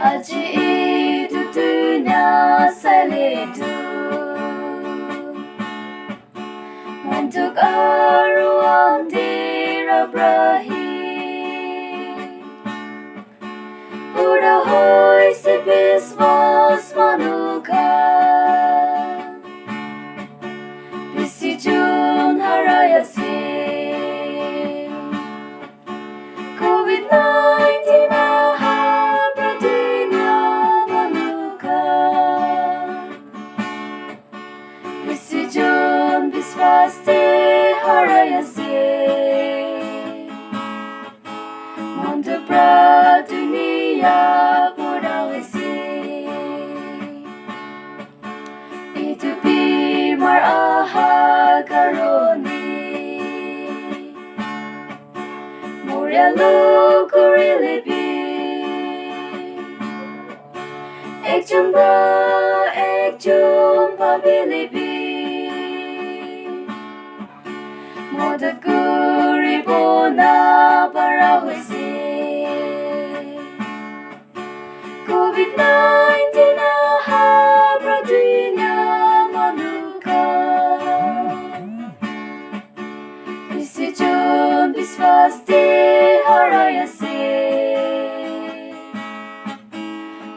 Aji itu dunia seledu untuk aruan dirabrahi Udah hoy si biswas manuka Bisi jun harayasi COVID-19 aha berdunia manuka Bisi jun biswas di harayasi Untuk pradunia berdawasi Itu bimar aha karoni Muria lukuri lebi Ek jumpa bilibi Modat guri bona parawasi COVID-19 aha berdunia manuka Bisi jun biswas di harayasi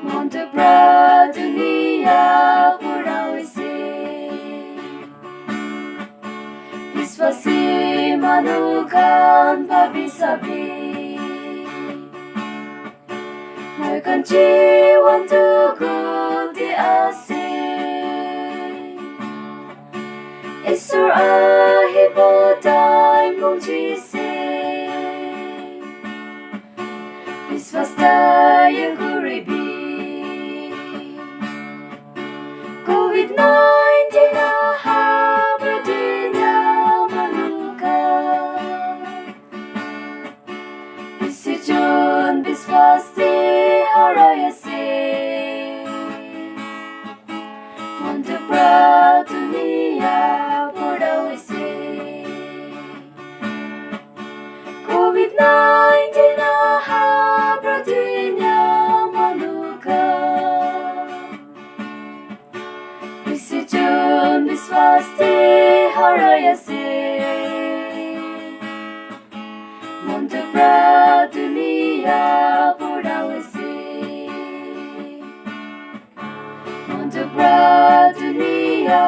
Untuk pradunia berdawasi Biswasi manukan pabisabi Mereka jiwan tukut di asing Isur ahi bodai mungcising Biswas daya guribi COVID-19 aha berdunia manuka Bisi jun biswas di harayasi Untuk pradunia berdawasi COVID-19 aha berdunia manuka Bisi jun biswas di harayasi Untuk pradunia berdawasi Untuk pradunia